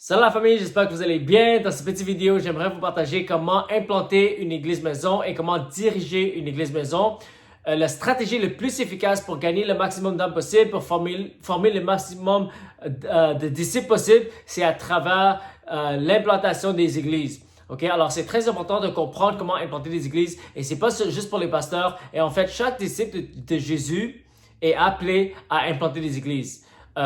Salut la famille, j'espère que vous allez bien. Dans cette petite vidéo, j'aimerais vous partager comment implanter une église maison et comment diriger une église maison. La stratégie la plus efficace pour gagner le maximum d'âmes possible, pour former le maximum de disciples possible, c'est à travers l'implantation des églises. Okay? Alors, c'est très important de comprendre comment implanter des églises et c'est pas juste pour les pasteurs. Et en fait, chaque disciple de Jésus est appelé à implanter des églises.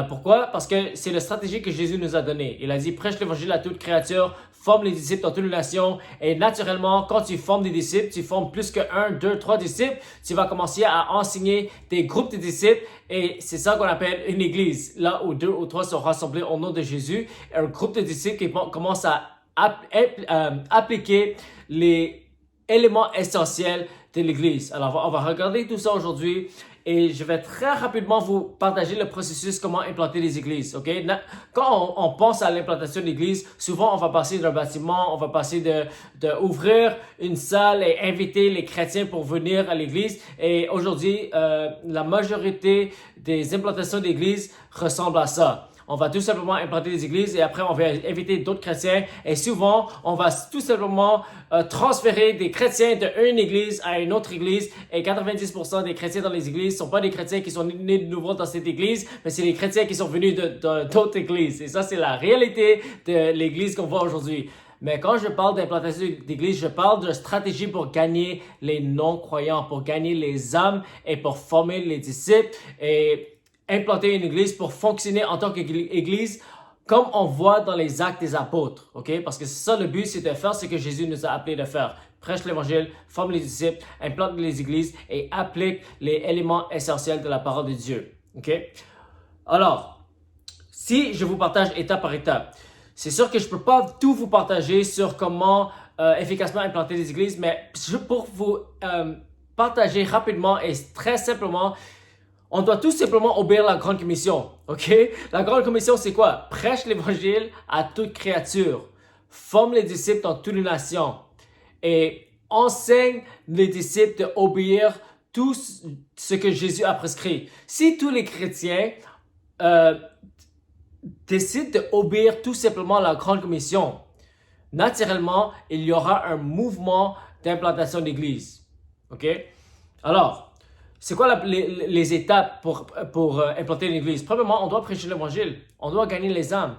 Pourquoi? Parce que c'est la stratégie que Jésus nous a donnée. Il a dit, prêche l'évangile à toute créature, forme les disciples dans toutes les nations. Et naturellement, quand tu formes des disciples, tu formes plus que 1, 2, 3 disciples, tu vas commencer à enseigner des groupes de disciples. Et c'est ça qu'on appelle une église. Là où 2 ou 3 sont rassemblés au nom de Jésus. Un groupe de disciples qui commence à appliquer les éléments essentiels de l'église. Alors, on va regarder tout ça aujourd'hui. Et je vais très rapidement vous partager le processus comment implanter les églises. Okay? Quand on pense à l'implantation d'église, souvent on va passer d'un bâtiment, on va passer de ouvrir une salle et inviter les chrétiens pour venir à l'église. Et aujourd'hui, la majorité des implantations d'églises ressemblent à ça. On va tout simplement implanter des églises et après on va inviter d'autres chrétiens et souvent on va tout simplement transférer des chrétiens d'une église à une autre église et 90% des chrétiens dans les églises sont pas des chrétiens qui sont nés de nouveau dans cette église, mais c'est des chrétiens qui sont venus d'autres églises. Et ça, c'est la réalité de l'église qu'on voit aujourd'hui. Mais quand je parle d'implantation d'église, je parle de stratégie pour gagner les non-croyants, pour gagner les âmes et pour former les disciples et implanter une église pour fonctionner en tant qu'église comme on voit dans les actes des apôtres. Okay? Parce que c'est ça le but, c'est de faire ce que Jésus nous a appelé de faire. Prêche l'évangile, forme les disciples, implante les églises et applique les éléments essentiels de la parole de Dieu. Okay? Alors, si je vous partage étape par étape, c'est sûr que je ne peux pas tout vous partager sur comment efficacement implanter des églises, mais pour vous partager rapidement et très simplement, on doit tout simplement obéir la grande commission, ok? La grande commission, c'est quoi? Prêche l'évangile à toute créature. Forme les disciples dans toutes les nations. Et enseigne les disciples d'obéir tout ce que Jésus a prescrit. Si tous les chrétiens décident d'obéir tout simplement à la grande commission, naturellement, il y aura un mouvement d'implantation d'église. Ok? Alors, c'est quoi les étapes pour implanter une église? Premièrement, on doit prêcher l'évangile. On doit gagner les âmes.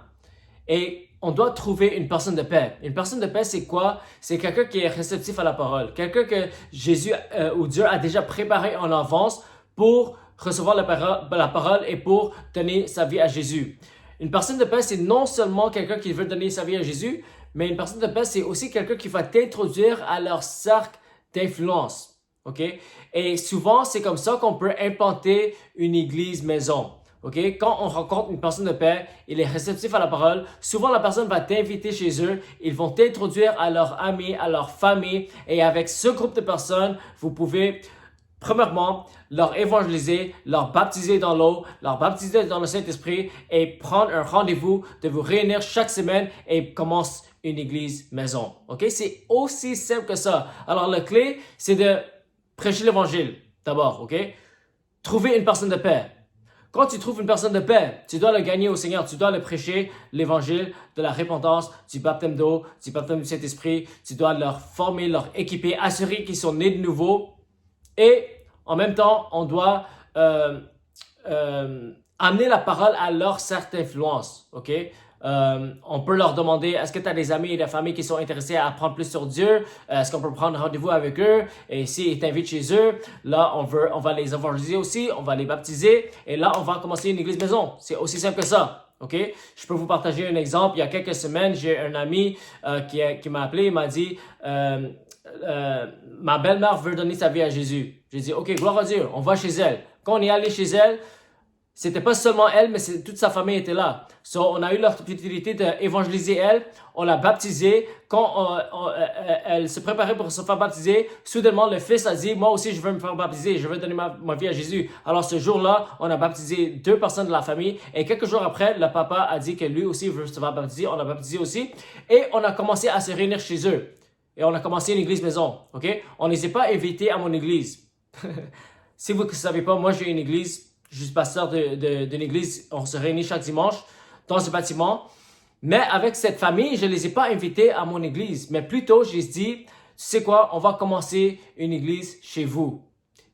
Et on doit trouver une personne de paix. Une personne de paix, c'est quoi? C'est quelqu'un qui est réceptif à la parole. Quelqu'un que Jésus ou Dieu a déjà préparé en avance pour recevoir la parole et pour donner sa vie à Jésus. Une personne de paix, c'est non seulement quelqu'un qui veut donner sa vie à Jésus, mais une personne de paix, c'est aussi quelqu'un qui va t'introduire à leur cercle d'influence. Okay? Et souvent, c'est comme ça qu'on peut implanter une église maison. Okay? Quand on rencontre une personne de paix, il est réceptif à la parole. Souvent, la personne va t'inviter chez eux. Ils vont t'introduire à leurs amis, à leur famille. Et avec ce groupe de personnes, vous pouvez, premièrement, leur évangéliser, leur baptiser dans l'eau, leur baptiser dans le Saint-Esprit et prendre un rendez-vous de vous réunir chaque semaine et commence une église maison. Okay? C'est aussi simple que ça. Alors, la clé, c'est de prêcher l'évangile, d'abord, ok? Trouver une personne de paix. Quand tu trouves une personne de paix, tu dois le gagner au Seigneur. Tu dois le prêcher, l'évangile de la repentance, du baptême d'eau, du baptême du Saint-Esprit. Tu dois leur former, leur équiper, assurer qu'ils sont nés de nouveau. Et en même temps, on doit amener la parole à leur cercle d'influence, ok? On peut leur demander, est-ce que tu as des amis et des familles qui sont intéressés à apprendre plus sur Dieu? Est-ce qu'on peut prendre rendez-vous avec eux? Et s'ils t'invitent chez eux, là, on va les évangéliser aussi, on va les baptiser. Et là, on va commencer une église maison. C'est aussi simple que ça. OK? Je peux vous partager un exemple. Il y a quelques semaines, j'ai un ami qui m'a appelé, il m'a dit, ma belle-mère veut donner sa vie à Jésus. J'ai dit, OK, gloire à Dieu, on va chez elle. Quand on est allé chez elle, c'était pas seulement elle, mais toute sa famille était là. So, on a eu l'opportunité d'évangéliser elle. On l'a baptisée. Quand elle se préparait pour se faire baptiser, soudainement, le fils a dit, moi aussi, je veux me faire baptiser. Je veux donner ma vie à Jésus. Alors, ce jour-là, on a baptisé 2 personnes de la famille. Et quelques jours après, le papa a dit que lui aussi veut se faire baptiser. On l'a baptisé aussi. Et on a commencé à se réunir chez eux. Et on a commencé une église maison. OK? On ne les a pas invités à mon église. Si vous ne savez pas, moi, j'ai une église. Je suis pasteur d'une église, on se réunit chaque dimanche dans ce bâtiment Mais avec cette famille, je ne les ai pas invités à mon église. Mais plutôt, je les ai dit, tu sais quoi, on va commencer une église chez vous.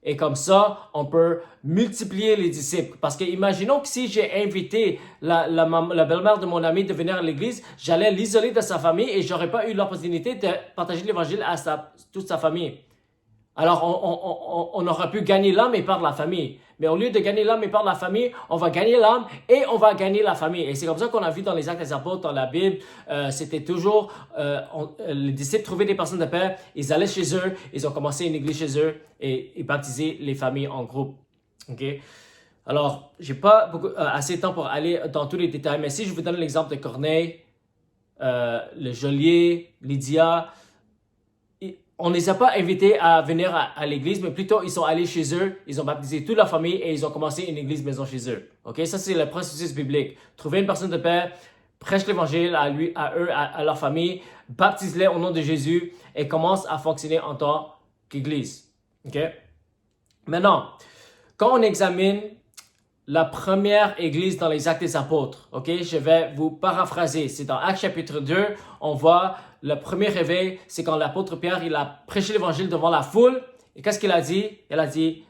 Et comme ça, on peut multiplier les disciples. Parce que imaginons que si j'ai invité la belle-mère de mon ami de venir à l'église, j'allais l'isoler de sa famille et j'aurais pas eu l'opportunité de partager l'évangile à toute sa famille. Alors, on aurait pu gagner l'âme et perdre la famille. Mais au lieu de gagner l'âme et perdre la famille, on va gagner l'âme et on va gagner la famille. Et c'est comme ça qu'on a vu dans les Actes des Apôtres, dans la Bible, c'était toujours, les disciples trouvaient des personnes de paix, ils allaient chez eux, ils ont commencé une église chez eux et ils baptisaient les familles en groupe. OK? Alors, j'ai pas assez de temps pour aller dans tous les détails, mais si je vous donne l'exemple de Corneille, le geôlier, Lydia, on ne les a pas invités à venir à l'église, mais plutôt ils sont allés chez eux, ils ont baptisé toute la famille et ils ont commencé une église maison chez eux. Ok, ça c'est le processus biblique. Trouver une personne de paix, prêche l'évangile à eux, à leur famille, baptise-les au nom de Jésus et commence à fonctionner en tant qu'église. Ok. Maintenant, quand on examine la première église dans les Actes des Apôtres, ok, je vais vous paraphraser. C'est dans Actes chapitre 2, on voit le premier réveil, c'est quand l'apôtre Pierre, il a prêché l'évangile devant la foule. Et qu'est-ce qu'il a dit? Il a dit,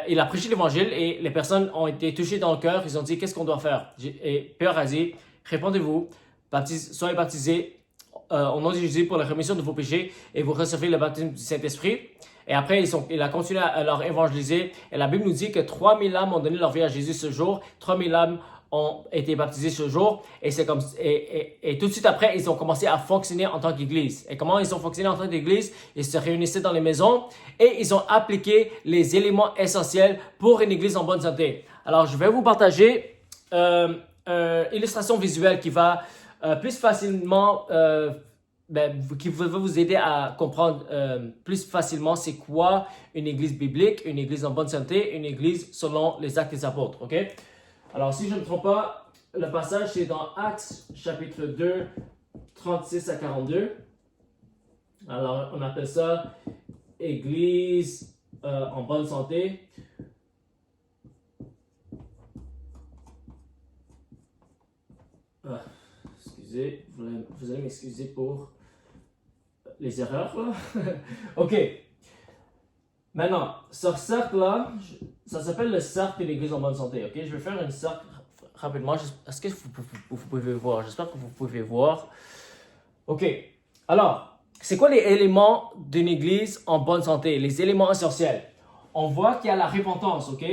il a prêché l'évangile et les personnes ont été touchées dans le cœur. Ils ont dit, qu'est-ce qu'on doit faire? Et Pierre a dit, répondez-vous, soyez baptisés au nom de Jésus pour la rémission de vos péchés et vous recevez le baptême du Saint-Esprit. Et après, il a continué à leur évangéliser. Et la Bible nous dit que 3000 âmes ont donné leur vie à Jésus ce jour. 3000 âmes ont été baptisés ce jour et tout de suite après, ils ont commencé à fonctionner en tant qu'église. Et comment ils ont fonctionné en tant qu'église? Ils se réunissaient dans les maisons et ils ont appliqué les éléments essentiels pour une église en bonne santé. Alors, je vais vous partager une illustration visuelle qui va plus facilement, qui va vous aider à comprendre plus facilement c'est quoi une église biblique, une église en bonne santé, une église selon les Actes des Apôtres. OK? Alors, si je ne me trompe pas, le passage, c'est dans Actes, chapitre 2, 36 à 42. Alors, on appelle ça « Église en bonne santé ». Excusez, vous allez m'excuser pour les erreurs, là. OK. Maintenant, ce cercle-là, ça s'appelle le cercle de l'église en bonne santé. Ok, je vais faire un cercle rapidement. Est-ce que vous pouvez voir? J'espère que vous pouvez voir. Ok. Alors, c'est quoi les éléments d'une église en bonne santé? Les éléments essentiels. On voit qu'il y a la repentance. Ok.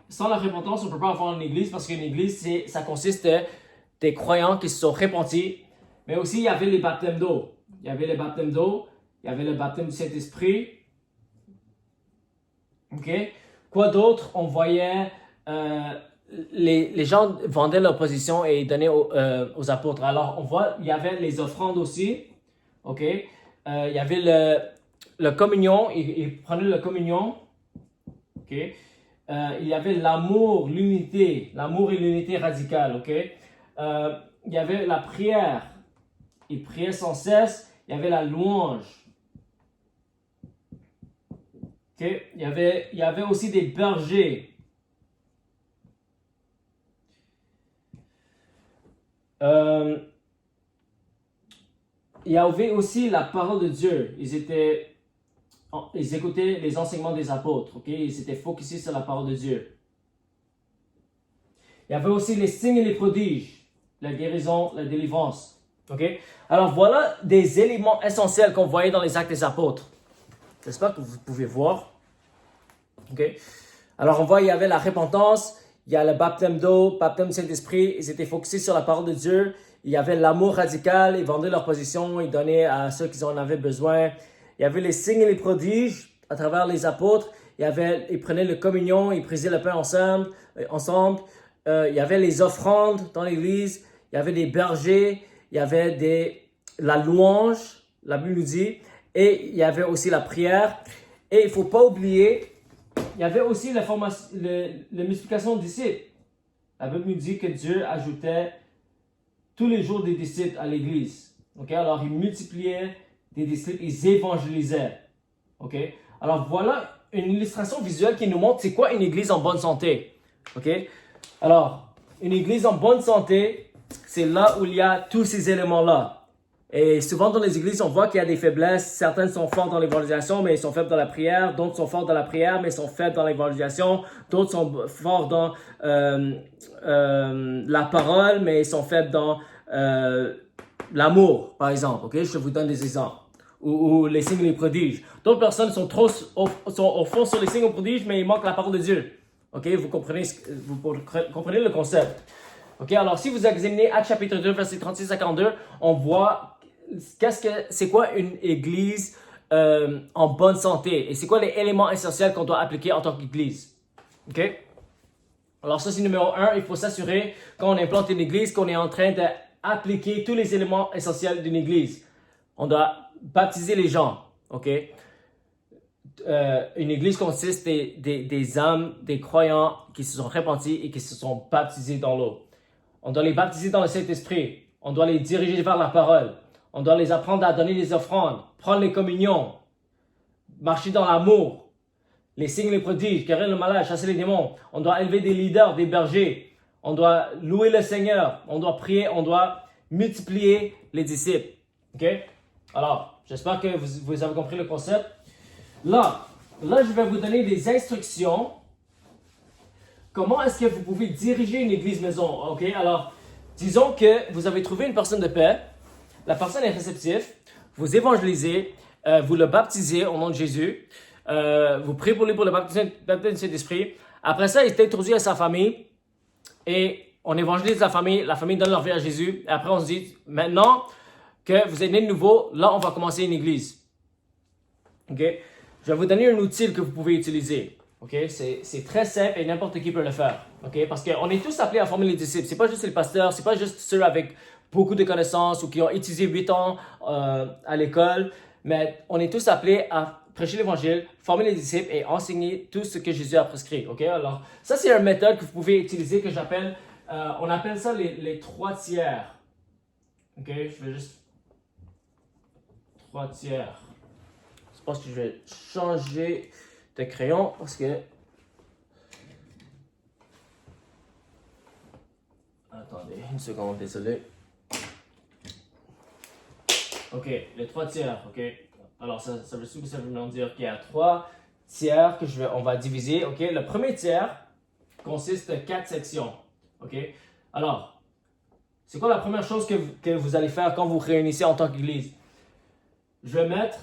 Sans la repentance, on ne peut pas avoir une église parce qu'une église, ça consiste des croyants qui se sont repentis. Mais aussi, il y avait les baptêmes d'eau. Il y avait le baptême d'eau. Il y avait le baptême du Saint-Esprit. OK? Quoi d'autre? On voyait les gens vendaient leur position et donnaient aux apôtres. Alors, on voit, il y avait les offrandes aussi. OK? Il y avait le communion. Ils prenaient la communion. OK? Il y avait l'amour, l'unité. L'amour et l'unité radicale. OK? Il y avait la prière. Ils priaient sans cesse. Il y avait la louange. Okay. Il y avait aussi des bergers. Il y avait aussi la parole de Dieu. Ils écoutaient les enseignements des apôtres. Okay? Ils étaient focusés sur la parole de Dieu. Il y avait aussi les signes et les prodiges, la guérison, la délivrance. Okay? Alors voilà des éléments essentiels qu'on voyait dans les Actes des Apôtres. J'espère que vous pouvez voir. Okay. Alors, on voit il y avait la repentance, il y a le baptême d'eau, baptême du Saint-Esprit. Ils étaient focusés sur la parole de Dieu. Il y avait l'amour radical. Ils vendaient leur position. Ils donnaient à ceux qui en avaient besoin. Il y avait les signes et les prodiges à travers les apôtres. Ils prenaient la communion. Ils brisaient le pain ensemble. Il y avait les offrandes dans l'église. Il y avait des bergers. Il y avait la louange, la Bible nous dit. Et il y avait aussi la prière. Et il ne faut pas oublier, il y avait aussi la multiplication de disciples. La Bible nous dit que Dieu ajoutait tous les jours des disciples à l'église. Okay? Alors, il multipliait des disciples, ils évangélisaient. Okay? Alors, voilà une illustration visuelle qui nous montre c'est quoi une église en bonne santé. Okay? Alors, une église en bonne santé, c'est là où il y a tous ces éléments-là. Et souvent dans les églises, on voit qu'il y a des faiblesses. Certaines sont fortes dans l'évangélisation, mais ils sont faibles dans la prière. D'autres sont forts dans la prière, mais ils sont faibles dans l'évangélisation. D'autres sont forts dans la parole, mais ils sont faibles dans l'amour, par exemple. Okay? Je vous donne des exemples. Ou les signes et les prodiges. D'autres personnes sont au fond sur les signes et les prodiges, mais il manque la parole de Dieu. Okay? Vous comprenez le concept. Okay? Alors, si vous examinez Actes chapitre 2, versets 36 à 42, on voit c'est quoi une église en bonne santé et c'est quoi les éléments essentiels qu'on doit appliquer en tant qu'église. OK? Alors ça, c'est numéro 1. Il faut s'assurer quand on implante une église qu'on est en train d'appliquer tous les éléments essentiels d'une église. On doit baptiser les gens. OK? Une église consiste des âmes, des croyants qui se sont repentis et qui se sont baptisés dans l'eau. On doit les baptiser dans le Saint-Esprit. On doit les diriger vers la parole. On doit les apprendre à donner des offrandes, prendre les communions, marcher dans l'amour, les signes, les prodiges, guérir le malade, chasser les démons. On doit élever des leaders, des bergers. On doit louer le Seigneur. On doit prier. On doit multiplier les disciples. OK? Alors, j'espère que vous avez compris le concept. Là, je vais vous donner des instructions. Comment est-ce que vous pouvez diriger une église maison? OK? Alors, disons que vous avez trouvé une personne de paix. La personne est réceptive, vous évangélisez, vous le baptisez au nom de Jésus, vous priez pour lui pour le baptême du Saint-Esprit. Après ça, il est introduit à sa famille et on évangélise la famille donne leur vie à Jésus. Et après, on se dit, maintenant que vous êtes né de nouveau, là, on va commencer une église. OK? Je vais vous donner un outil que vous pouvez utiliser. OK? C'est très simple et n'importe qui peut le faire. OK? Parce qu'on est tous appelés à former les disciples. C'est pas juste les pasteurs, c'est pas juste ceux avec beaucoup de connaissances ou qui ont étudié 8 ans à l'école, mais on est tous appelés à prêcher l'évangile, former les disciples et enseigner tout ce que Jésus a prescrit. OK? Alors, ça, c'est une méthode que vous pouvez utiliser que j'appelle, on appelle ça les 3 tiers. OK? Je vais juste 3 tiers. Je pense que je vais changer de crayon parce que... Attendez, une seconde, désolé. OK, les 3 tiers, OK? Alors, ça veut simplement dire qu'il y a 3 tiers que on va diviser, OK? Le premier tiers consiste de 4 sections, OK? Alors, c'est quoi la première chose que vous allez faire quand vous vous réunissez en tant qu'église? Je vais mettre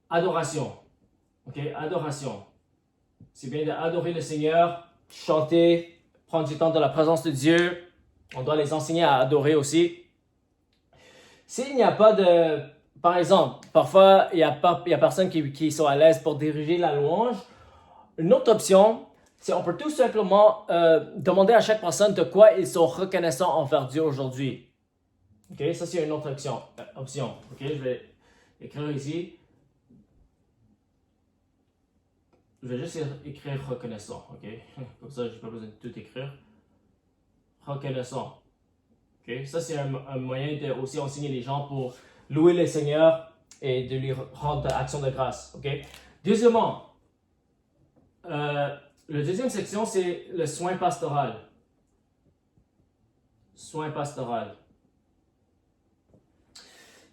adoration, OK? Adoration. C'est bien d'adorer le Seigneur, chanter, prendre du temps dans la présence de Dieu. On doit les enseigner à adorer aussi. S'il n'y a pas de... Par exemple, parfois, il y a personne qui sont à l'aise pour diriger la louange. Une autre option, c'est on peut tout simplement demander à chaque personne de quoi ils sont reconnaissants envers Dieu aujourd'hui. OK? Ça, c'est une autre option. OK? Je vais écrire ici. Je vais juste écrire reconnaissant. OK? Comme ça, je n'ai pas besoin de tout écrire. Reconnaissant. Okay? Ça, c'est un moyen de aussi enseigner les gens pour louer le Seigneur et de lui rendre action de grâce. Okay? Deuxièmement, la deuxième section, c'est le soin pastoral. Soin pastoral.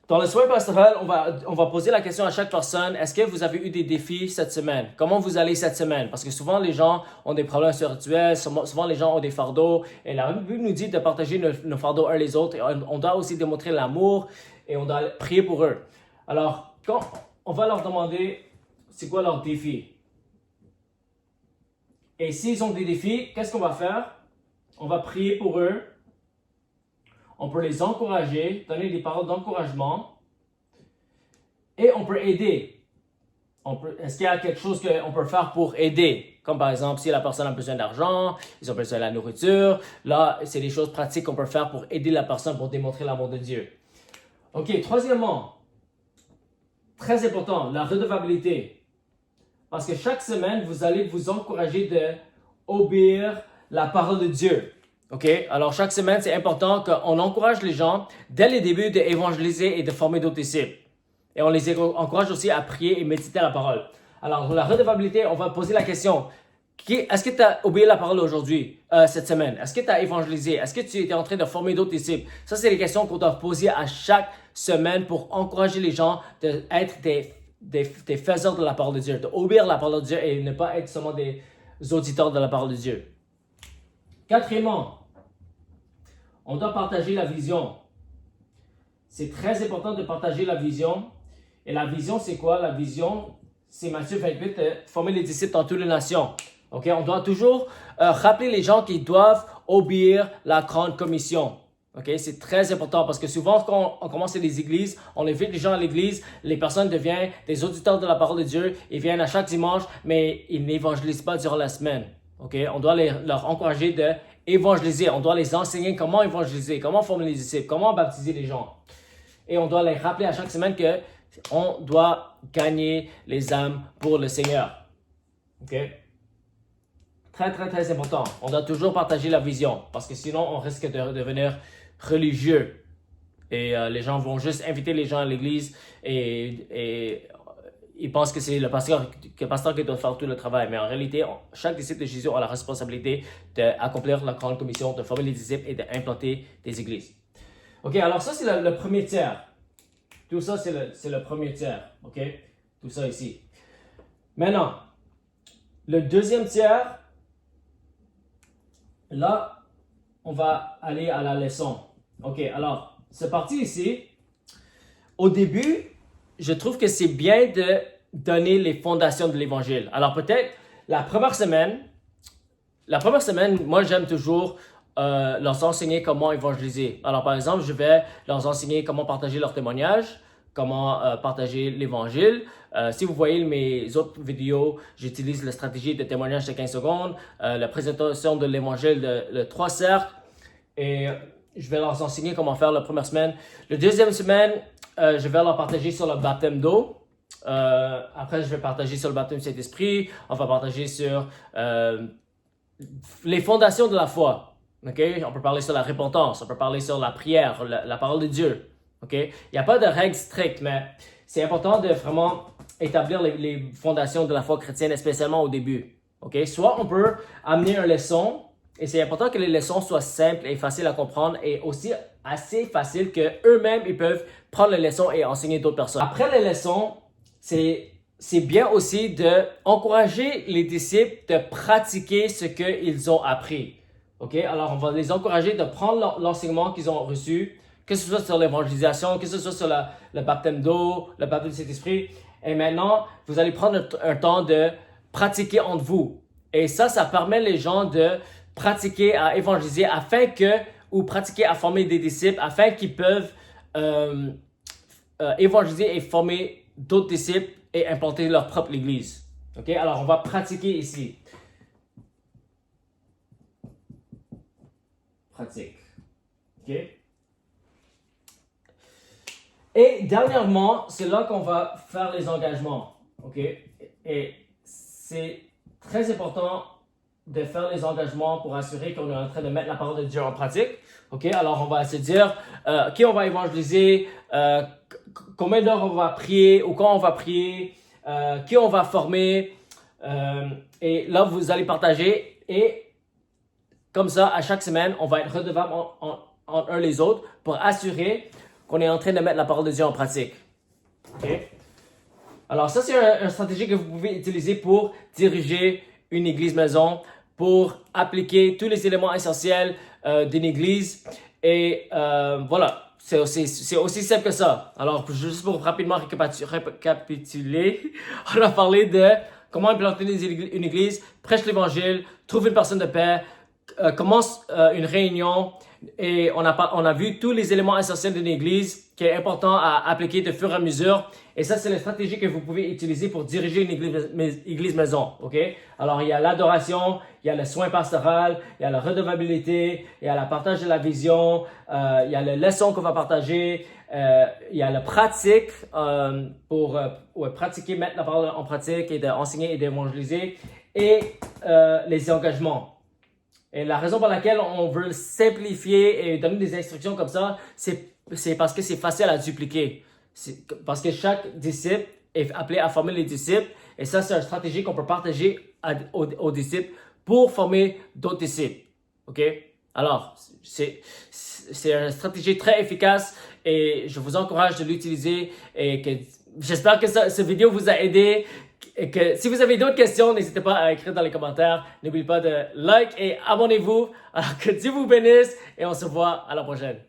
Dans le soin pastoral, on va poser la question à chaque personne, est-ce que vous avez eu des défis cette semaine? Comment vous allez cette semaine? Parce que souvent, les gens ont des problèmes spirituels, souvent les gens ont des fardeaux. Et la Bible nous dit de partager nos fardeaux uns les autres. Et on doit aussi démontrer l'amour et on doit prier pour eux. Alors, quand on va leur demander, c'est quoi leur défi? Et s'ils ont des défis, qu'est-ce qu'on va faire? On va prier pour eux. On peut les encourager, donner des paroles d'encouragement et on peut aider. Est-ce qu'il y a quelque chose qu'on peut faire pour aider? Comme par exemple, si la personne a besoin d'argent, ils ont besoin de la nourriture. Là, c'est des choses pratiques qu'on peut faire pour aider la personne, pour démontrer l'amour de Dieu. OK, troisièmement, très important, la redevabilité. Parce que chaque semaine, vous allez vous encourager d'obéir la parole de Dieu. OK? Alors, chaque semaine, c'est important qu'on encourage les gens, dès le début, d'évangéliser et de former d'autres disciples. Et on les encourage aussi à prier et méditer la parole. Alors, pour la redevabilité, on va poser la question, Est-ce que tu as obéi la parole aujourd'hui, cette semaine? Est-ce que tu as évangélisé? Est-ce que tu étais en train de former d'autres disciples? Ça, c'est les questions qu'on doit poser à chaque semaine pour encourager les gens d'être des faiseurs de la parole de Dieu, d'obéir la parole de Dieu et ne pas être seulement des auditeurs de la parole de Dieu. Quatrièmement, on doit partager la vision. C'est très important de partager la vision. Et la vision, c'est quoi? La vision, c'est Matthieu 28, former les disciples dans toutes les nations. Okay? On doit toujours rappeler les gens qu'ils doivent obéir la grande commission. Okay? C'est très important parce que souvent, quand on commence les églises, on invite les gens à l'église, les personnes deviennent des auditeurs de la parole de Dieu, ils viennent à chaque dimanche, mais ils n'évangélisent pas durant la semaine. Okay? On doit leur encourager d'évangéliser, on doit les enseigner comment évangéliser, comment former les disciples, comment baptiser les gens. Et on doit les rappeler à chaque semaine que on doit gagner les âmes pour le Seigneur. OK? Très, très, très important. On doit toujours partager la vision parce que sinon, on risque de devenir religieux. Et les gens vont juste inviter les gens à l'église et ils pensent que c'est le pasteur qui doit faire tout le travail. Mais en réalité, chaque disciple de Jésus a la responsabilité d'accomplir la grande commission, de former les disciples et d'implanter des églises. OK, alors ça, c'est le premier tiers. Tout ça, c'est le premier tiers. OK? Tout ça ici. Maintenant, le deuxième tiers, là, on va aller à la leçon. OK, alors, c'est parti ici. Au début, je trouve que c'est bien de donner les fondations de l'Évangile. Alors, peut-être, la première semaine, moi, j'aime toujours leur enseigner comment évangéliser. Alors, par exemple, je vais leur enseigner comment partager leur témoignage, comment partager l'Évangile. Si vous voyez mes autres vidéos, j'utilise la stratégie de témoignage de 15 secondes, la présentation de l'Évangile de 3 cercles, et je vais leur enseigner comment faire la première semaine. La deuxième semaine, je vais leur partager sur le baptême d'eau. Après, je vais partager sur le baptême du Saint-Esprit. On va partager sur les fondations de la foi. Okay? On peut parler sur la repentance, on peut parler sur la prière, la parole de Dieu. Okay? Il n'y a pas de règles strictes, mais c'est important de vraiment établir les fondations de la foi chrétienne, spécialement au début. Okay? Soit on peut amener une leçon, et c'est important que les leçons soient simples et faciles à comprendre, et aussi assez faciles qu'eux-mêmes ils peuvent prendre les leçons et enseigner d'autres personnes. Après les leçons, c'est bien aussi d'encourager les disciples de pratiquer ce qu'ils ont appris. Okay? Alors, on va les encourager de prendre l'enseignement qu'ils ont reçu, que ce soit sur l'évangélisation, que ce soit sur le baptême d'eau, le baptême du Saint-Esprit. Et maintenant, vous allez prendre un temps de pratiquer entre vous. Et ça permet les gens de pratiquer à évangéliser ou pratiquer à former des disciples afin qu'ils peuvent évangéliser et former d'autres disciples et implanter leur propre église. OK? Alors, on va pratiquer ici. Pratique. OK? Et dernièrement, c'est là qu'on va faire les engagements. OK? Et c'est très important de faire les engagements pour assurer qu'on est en train de mettre la parole de Dieu en pratique. OK? Alors, on va se dire qui on va évangéliser, combien d'heures on va prier ou quand on va prier, qui on va former. Et là, vous allez partager. Et comme ça, à chaque semaine, on va être redevables entre un les autres pour assurer qu'on est en train de mettre la parole de Dieu en pratique. OK? Alors, ça, c'est une stratégie que vous pouvez utiliser pour diriger une église maison, pour appliquer tous les éléments essentiels d'une église. Et voilà, c'est aussi simple que ça. Alors, juste pour rapidement récapituler, on a parlé de comment implanter une église, prêche l'évangile, trouve une personne de paix, commence une réunion. Et on a vu tous les éléments essentiels d'une église qui est important à appliquer de fur et à mesure. Et ça, c'est la stratégie que vous pouvez utiliser pour diriger une église maison. OK? Alors, il y a l'adoration, il y a le soin pastoral, il y a la redevabilité, il y a le partage de la vision, il y a les leçons qu'on va partager, il y a la pratique pour pratiquer, mettre la parole en pratique et d'enseigner et d'évangéliser, et les engagements. Et la raison pour laquelle on veut simplifier et donner des instructions comme ça, c'est parce que c'est facile à dupliquer. Parce que chaque disciple est appelé à former les disciples. Et ça, c'est une stratégie qu'on peut partager aux disciples pour former d'autres disciples. OK? Alors, c'est une stratégie très efficace et je vous encourage de l'utiliser et que j'espère que cette vidéo vous a aidé. Et que si vous avez d'autres questions, n'hésitez pas à écrire dans les commentaires. N'oubliez pas de like et abonnez-vous. Alors que Dieu vous bénisse et on se voit à la prochaine.